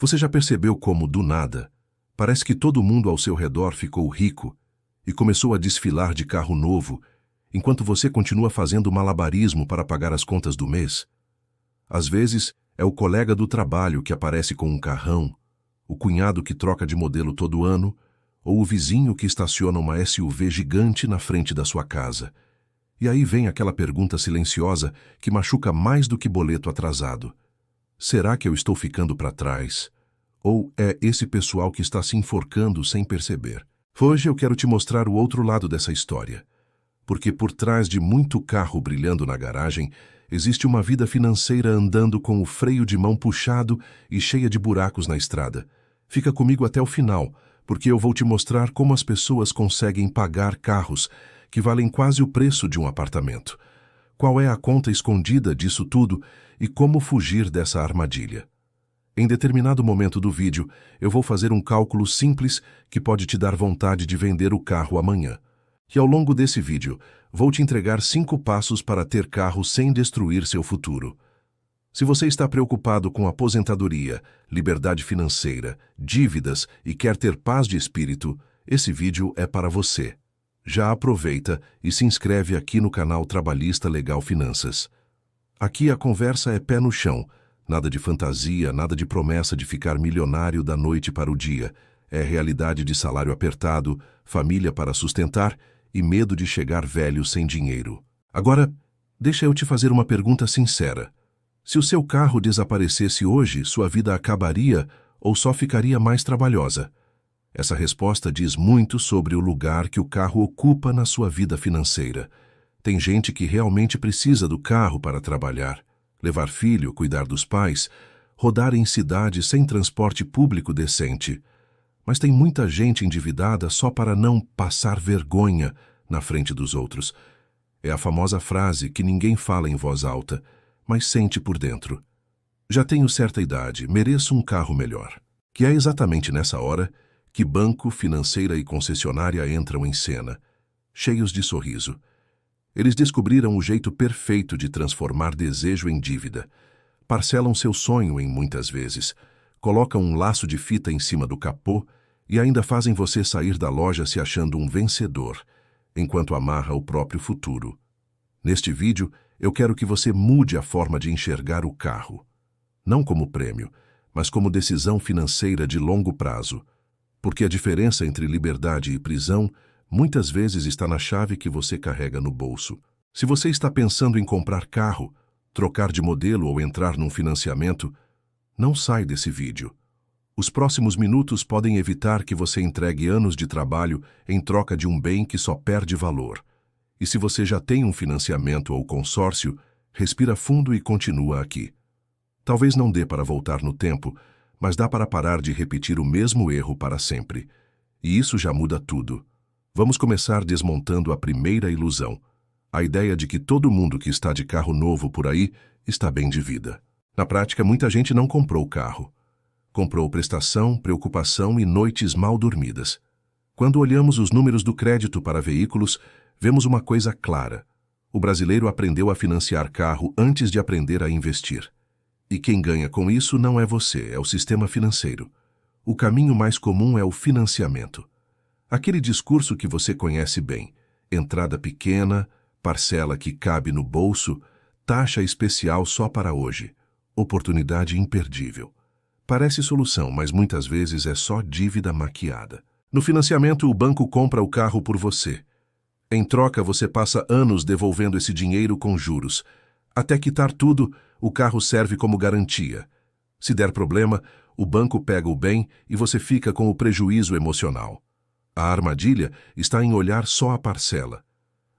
Você já percebeu como, do nada, parece que todo mundo ao seu redor ficou rico e começou a desfilar de carro novo, enquanto você continua fazendo malabarismo para pagar as contas do mês? Às vezes, é o colega do trabalho que aparece com um carrão, o cunhado que troca de modelo todo ano, ou o vizinho que estaciona uma SUV gigante na frente da sua casa. E aí vem aquela pergunta silenciosa que machuca mais do que boleto atrasado. Será que eu estou ficando para trás? Ou é esse pessoal que está se enforcando sem perceber? Hoje eu quero te mostrar o outro lado dessa história. Porque por trás de muito carro brilhando na garagem, existe uma vida financeira andando com o freio de mão puxado e cheia de buracos na estrada. Fica comigo até o final, porque eu vou te mostrar como as pessoas conseguem pagar carros que valem quase o preço de um apartamento. Qual é a conta escondida disso tudo e como fugir dessa armadilha? Em determinado momento do vídeo, eu vou fazer um cálculo simples que pode te dar vontade de vender o carro amanhã. E ao longo desse vídeo, vou te entregar 5 passos para ter carro sem destruir seu futuro. Se você está preocupado com aposentadoria, liberdade financeira, dívidas e quer ter paz de espírito, esse vídeo é para você. Já aproveita e se inscreve aqui no canal Trabalhista Legal Finanças. Aqui a conversa é pé no chão, nada de fantasia, nada de promessa de ficar milionário da noite para o dia. É realidade de salário apertado, família para sustentar e medo de chegar velho sem dinheiro. Agora, deixa eu te fazer uma pergunta sincera. Se o seu carro desaparecesse hoje, sua vida acabaria ou só ficaria mais trabalhosa? Essa resposta diz muito sobre o lugar que o carro ocupa na sua vida financeira. Tem gente que realmente precisa do carro para trabalhar, levar filho, cuidar dos pais, rodar em cidade sem transporte público decente. Mas tem muita gente endividada só para não passar vergonha na frente dos outros. É a famosa frase que ninguém fala em voz alta, mas sente por dentro. Já tenho certa idade, mereço um carro melhor. Que é exatamente nessa hora que banco, financeira e concessionária entram em cena, cheios de sorriso. Eles descobriram o jeito perfeito de transformar desejo em dívida. Parcelam seu sonho em muitas vezes, colocam um laço de fita em cima do capô e ainda fazem você sair da loja se achando um vencedor, enquanto amarra o próprio futuro. Neste vídeo, eu quero que você mude a forma de enxergar o carro. Não como prêmio, mas como decisão financeira de longo prazo. Porque a diferença entre liberdade e prisão muitas vezes está na chave que você carrega no bolso. Se você está pensando em comprar carro, trocar de modelo ou entrar num financiamento, não sai desse vídeo. Os próximos minutos podem evitar que você entregue anos de trabalho em troca de um bem que só perde valor. E se você já tem um financiamento ou consórcio, respira fundo e continua aqui. Talvez não dê para voltar no tempo, mas dá para parar de repetir o mesmo erro para sempre. E isso já muda tudo. Vamos começar desmontando a primeira ilusão. A ideia de que todo mundo que está de carro novo por aí está bem de vida. Na prática, muita gente não comprou o carro. Comprou prestação, preocupação e noites mal dormidas. Quando olhamos os números do crédito para veículos, vemos uma coisa clara. O brasileiro aprendeu a financiar carro antes de aprender a investir. E quem ganha com isso não é você, é o sistema financeiro. O caminho mais comum é o financiamento. Aquele discurso que você conhece bem. Entrada pequena, parcela que cabe no bolso, taxa especial só para hoje. Oportunidade imperdível. Parece solução, mas muitas vezes é só dívida maquiada. No financiamento, o banco compra o carro por você. Em troca, você passa anos devolvendo esse dinheiro com juros. Até quitar tudo, o carro serve como garantia. Se der problema, o banco pega o bem e você fica com o prejuízo emocional. A armadilha está em olhar só a parcela.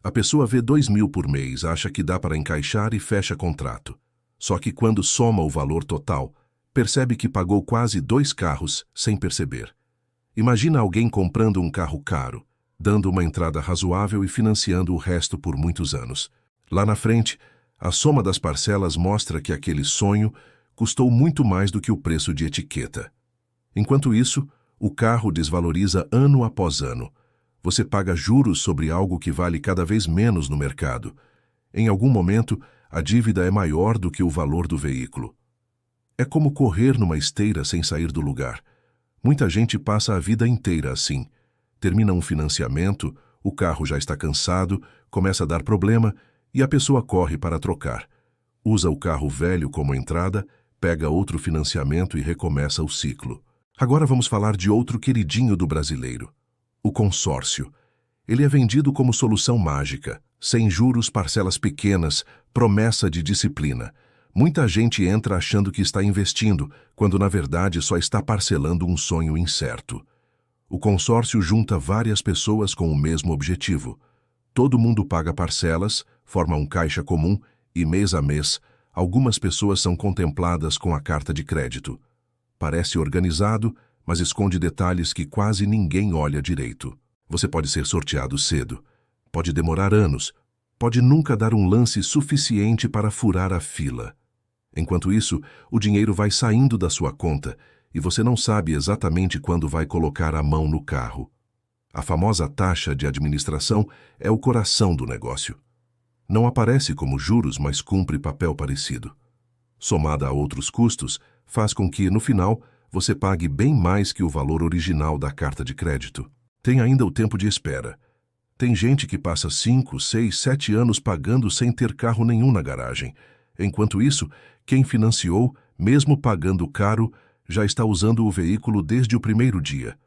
A pessoa vê 2.000 por mês, acha que dá para encaixar e fecha contrato. Só que quando soma o valor total, percebe que pagou quase 2 carros sem perceber. Imagina alguém comprando um carro caro, dando uma entrada razoável e financiando o resto por muitos anos. Lá na frente, a soma das parcelas mostra que aquele sonho custou muito mais do que o preço de etiqueta. Enquanto isso, o carro desvaloriza ano após ano. Você paga juros sobre algo que vale cada vez menos no mercado. Em algum momento, a dívida é maior do que o valor do veículo. É como correr numa esteira sem sair do lugar. Muita gente passa a vida inteira assim. Termina um financiamento, o carro já está cansado, começa a dar problema e a pessoa corre para trocar. Usa o carro velho como entrada, pega outro financiamento e recomeça o ciclo. Agora vamos falar de outro queridinho do brasileiro, o consórcio. Ele é vendido como solução mágica, sem juros, parcelas pequenas, promessa de disciplina. Muita gente entra achando que está investindo, quando na verdade só está parcelando um sonho incerto. O consórcio junta várias pessoas com o mesmo objetivo. Todo mundo paga parcelas, forma um caixa comum e mês a mês, algumas pessoas são contempladas com a carta de crédito. Parece organizado, mas esconde detalhes que quase ninguém olha direito. Você pode ser sorteado cedo, pode demorar anos, pode nunca dar um lance suficiente para furar a fila. Enquanto isso, o dinheiro vai saindo da sua conta e você não sabe exatamente quando vai colocar a mão no carro. A famosa taxa de administração é o coração do negócio. Não aparece como juros, mas cumpre papel parecido. Somada a outros custos, faz com que, no final, você pague bem mais que o valor original da carta de crédito. Tem ainda o tempo de espera. Tem gente que passa 5, 6, 7 anos pagando sem ter carro nenhum na garagem. Enquanto isso, quem financiou, mesmo pagando caro, já está usando o veículo desde o primeiro dia.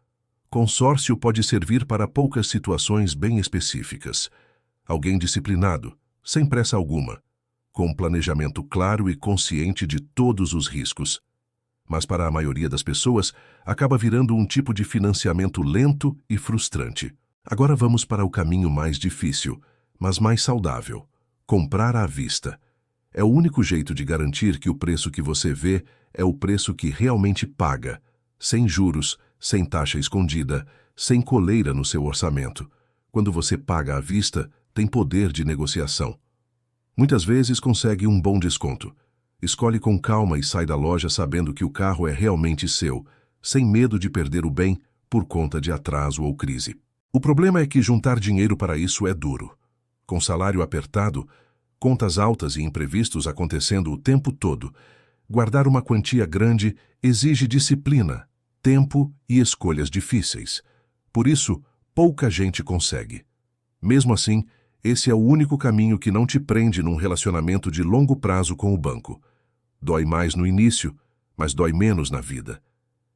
Consórcio pode servir para poucas situações bem específicas. Alguém disciplinado, sem pressa alguma, com um planejamento claro e consciente de todos os riscos. Mas para a maioria das pessoas, acaba virando um tipo de financiamento lento e frustrante. Agora vamos para o caminho mais difícil, mas mais saudável: comprar à vista. É o único jeito de garantir que o preço que você vê é o preço que realmente paga, sem juros, sem taxa escondida, sem coleira no seu orçamento. Quando você paga à vista, tem poder de negociação. Muitas vezes consegue um bom desconto. Escolhe com calma e sai da loja sabendo que o carro é realmente seu, sem medo de perder o bem por conta de atraso ou crise. O problema é que juntar dinheiro para isso é duro. Com salário apertado, contas altas e imprevistos acontecendo o tempo todo, guardar uma quantia grande exige disciplina, tempo e escolhas difíceis. Por isso, pouca gente consegue. Mesmo assim, esse é o único caminho que não te prende num relacionamento de longo prazo com o banco. Dói mais no início, mas dói menos na vida.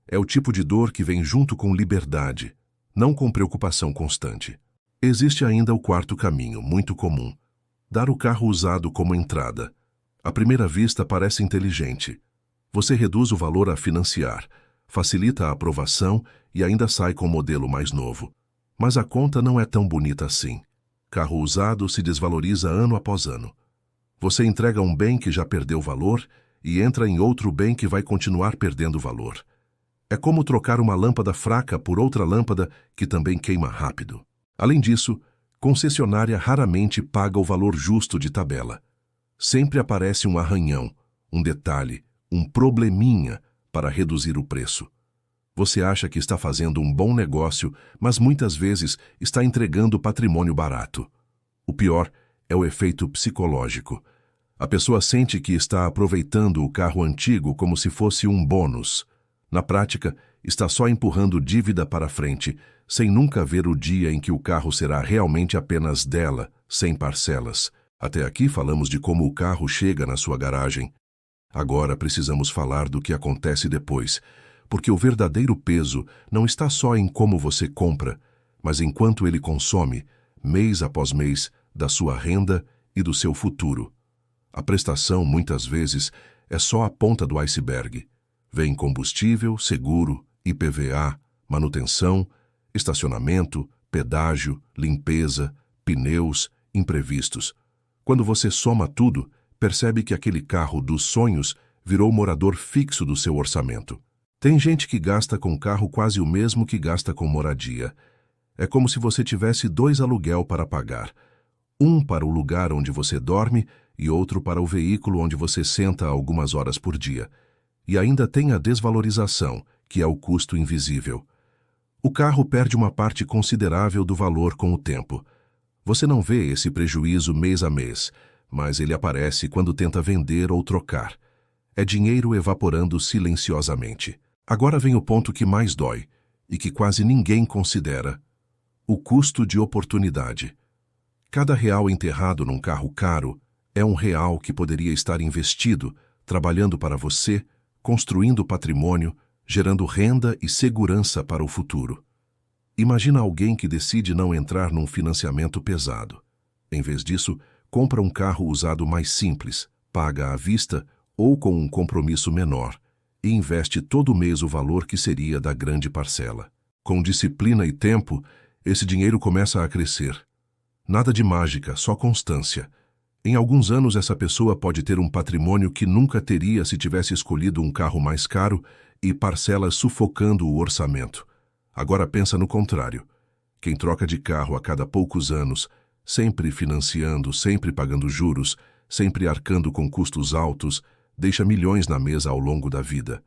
É o tipo de dor que vem junto com liberdade, não com preocupação constante. Existe ainda o quarto caminho, muito comum: dar o carro usado como entrada. À primeira vista parece inteligente. Você reduz o valor a financiar, facilita a aprovação e ainda sai com o modelo mais novo. Mas a conta não é tão bonita assim. Carro usado se desvaloriza ano após ano. Você entrega um bem que já perdeu valor e entra em outro bem que vai continuar perdendo valor. É como trocar uma lâmpada fraca por outra lâmpada que também queima rápido. Além disso, concessionária raramente paga o valor justo de tabela. Sempre aparece um arranhão, um detalhe, um probleminha para reduzir o preço. Você acha que está fazendo um bom negócio, mas muitas vezes está entregando patrimônio barato. O pior é o efeito psicológico. A pessoa sente que está aproveitando o carro antigo como se fosse um bônus. Na prática, está só empurrando dívida para frente, sem nunca ver o dia em que o carro será realmente apenas dela, sem parcelas. Até aqui falamos de como o carro chega na sua garagem. Agora precisamos falar do que acontece depois, porque o verdadeiro peso não está só em como você compra, mas em quanto ele consome, mês após mês, da sua renda e do seu futuro. A prestação, muitas vezes, é só a ponta do iceberg. Vem combustível, seguro, IPVA, manutenção, estacionamento, pedágio, limpeza, pneus, imprevistos. Quando você soma tudo, percebe que aquele carro dos sonhos virou morador fixo do seu orçamento. Tem gente que gasta com carro quase o mesmo que gasta com moradia. É como se você tivesse 2 aluguel para pagar. Um para o lugar onde você dorme e outro para o veículo onde você senta algumas horas por dia. E ainda tem a desvalorização, que é o custo invisível. O carro perde uma parte considerável do valor com o tempo. Você não vê esse prejuízo mês a mês, mas ele aparece quando tenta vender ou trocar. É dinheiro evaporando silenciosamente. Agora vem o ponto que mais dói e que quase ninguém considera: o custo de oportunidade. Cada real enterrado num carro caro é um real que poderia estar investido, trabalhando para você, construindo patrimônio, gerando renda e segurança para o futuro. Imagina alguém que decide não entrar num financiamento pesado. Em vez disso, compra um carro usado mais simples, paga à vista ou com um compromisso menor e investe todo mês o valor que seria da grande parcela. Com disciplina e tempo, esse dinheiro começa a crescer. Nada de mágica, só constância. Em alguns anos, essa pessoa pode ter um patrimônio que nunca teria se tivesse escolhido um carro mais caro e parcelas sufocando o orçamento. Agora pensa no contrário. Quem troca de carro a cada poucos anos, sempre financiando, sempre pagando juros, sempre arcando com custos altos, deixa milhões na mesa ao longo da vida.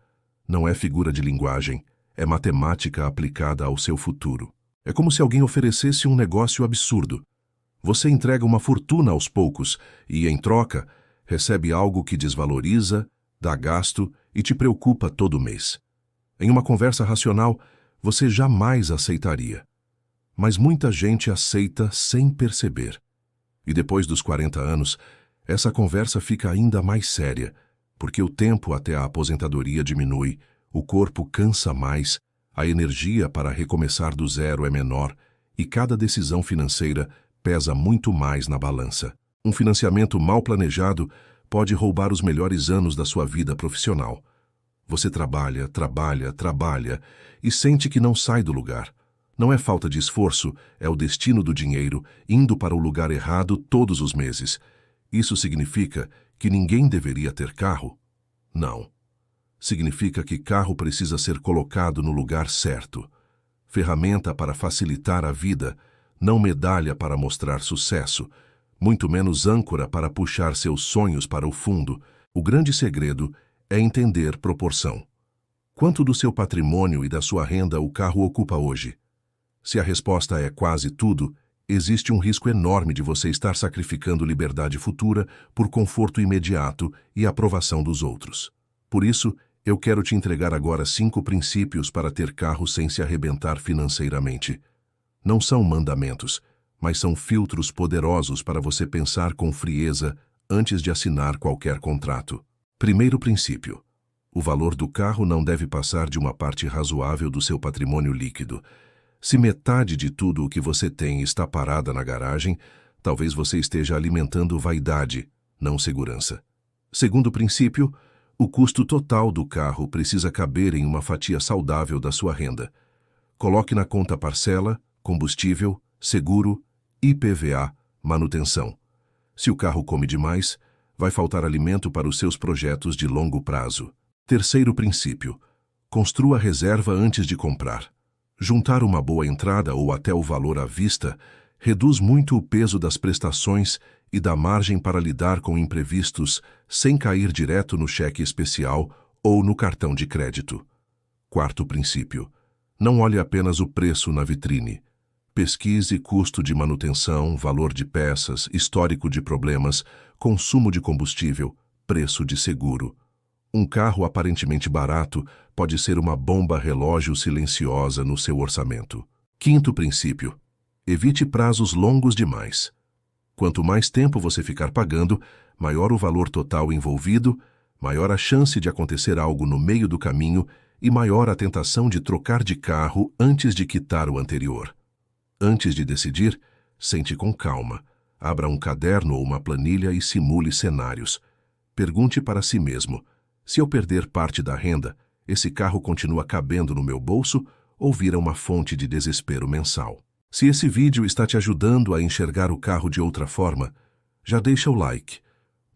Não é figura de linguagem, é matemática aplicada ao seu futuro. É como se alguém oferecesse um negócio absurdo. Você entrega uma fortuna aos poucos e, em troca, recebe algo que desvaloriza, dá gasto e te preocupa todo mês. Em uma conversa racional, você jamais aceitaria. Mas muita gente aceita sem perceber. E depois dos 40 anos, essa conversa fica ainda mais séria, porque o tempo até a aposentadoria diminui, o corpo cansa mais, a energia para recomeçar do zero é menor e cada decisão financeira pesa muito mais na balança. Um financiamento mal planejado pode roubar os melhores anos da sua vida profissional. Você trabalha, trabalha, trabalha e sente que não sai do lugar. Não é falta de esforço, é o destino do dinheiro indo para o lugar errado todos os meses. Isso significa que ninguém deveria ter carro? Não. Significa que carro precisa ser colocado no lugar certo. Ferramenta para facilitar a vida, não medalha para mostrar sucesso, muito menos âncora para puxar seus sonhos para o fundo. O grande segredo é entender proporção. Quanto do seu patrimônio e da sua renda o carro ocupa hoje? Se a resposta é quase tudo, existe um risco enorme de você estar sacrificando liberdade futura por conforto imediato e aprovação dos outros. Por isso, eu quero te entregar agora 5 princípios para ter carro sem se arrebentar financeiramente. Não são mandamentos, mas são filtros poderosos para você pensar com frieza antes de assinar qualquer contrato. Primeiro princípio: o valor do carro não deve passar de uma parte razoável do seu patrimônio líquido. Se metade de tudo o que você tem está parada na garagem, talvez você esteja alimentando vaidade, não segurança. Segundo princípio: o custo total do carro precisa caber em uma fatia saudável da sua renda. Coloque na conta parcela, combustível, seguro, IPVA, manutenção. Se o carro come demais, vai faltar alimento para os seus projetos de longo prazo. Terceiro princípio: construa reserva antes de comprar. Juntar uma boa entrada ou até o valor à vista reduz muito o peso das prestações e dá margem para lidar com imprevistos sem cair direto no cheque especial ou no cartão de crédito. Quarto princípio: não olhe apenas o preço na vitrine. Pesquise custo de manutenção, valor de peças, histórico de problemas, consumo de combustível, preço de seguro. Um carro aparentemente barato pode ser uma bomba relógio silenciosa no seu orçamento. Quinto princípio: evite prazos longos demais. Quanto mais tempo você ficar pagando, maior o valor total envolvido, maior a chance de acontecer algo no meio do caminho e maior a tentação de trocar de carro antes de quitar o anterior. Antes de decidir, sente com calma. Abra um caderno ou uma planilha e simule cenários. Pergunte para si mesmo: se eu perder parte da renda, esse carro continua cabendo no meu bolso ou vira uma fonte de desespero mensal? Se esse vídeo está te ajudando a enxergar o carro de outra forma, já deixa o like.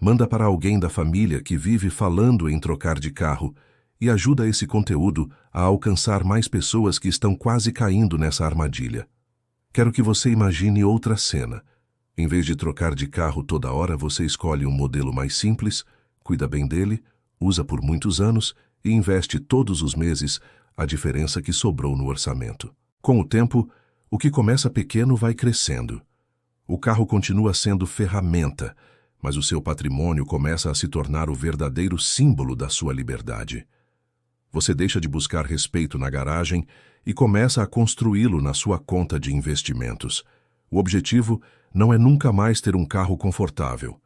Manda para alguém da família que vive falando em trocar de carro e ajuda esse conteúdo a alcançar mais pessoas que estão quase caindo nessa armadilha. Quero que você imagine outra cena. Em vez de trocar de carro toda hora, você escolhe um modelo mais simples, cuida bem dele, usa por muitos anos e investe todos os meses a diferença que sobrou no orçamento. Com o tempo, o que começa pequeno vai crescendo. O carro continua sendo ferramenta, mas o seu patrimônio começa a se tornar o verdadeiro símbolo da sua liberdade. Você deixa de buscar respeito na garagem e começa a construí-lo na sua conta de investimentos. O objetivo não é nunca mais ter um carro confortável.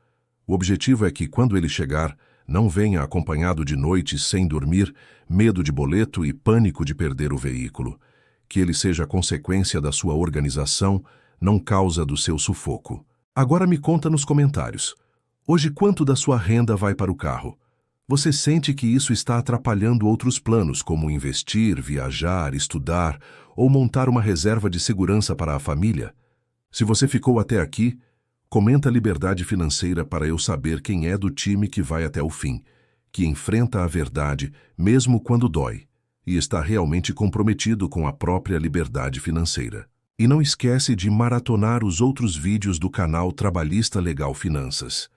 O objetivo é que, quando ele chegar, não venha acompanhado de noites sem dormir, medo de boleto e pânico de perder o veículo. Que ele seja consequência da sua organização, não causa do seu sufoco. Agora me conta nos comentários. Hoje, quanto da sua renda vai para o carro? Você sente que isso está atrapalhando outros planos, como investir, viajar, estudar ou montar uma reserva de segurança para a família? Se você ficou até aqui, comenta liberdade financeira para eu saber quem é do time que vai até o fim, que enfrenta a verdade mesmo quando dói, e está realmente comprometido com a própria liberdade financeira. E não esquece de maratonar os outros vídeos do canal Trabalhista Legal Finanças.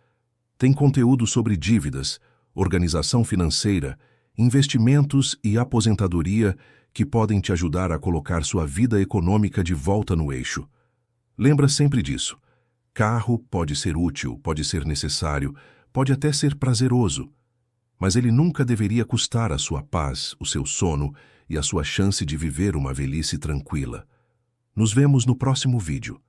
Tem conteúdo sobre dívidas, organização financeira, investimentos e aposentadoria que podem te ajudar a colocar sua vida econômica de volta no eixo. Lembra sempre disso. Carro pode ser útil, pode ser necessário, pode até ser prazeroso, mas ele nunca deveria custar a sua paz, o seu sono e a sua chance de viver uma velhice tranquila. Nos vemos no próximo vídeo.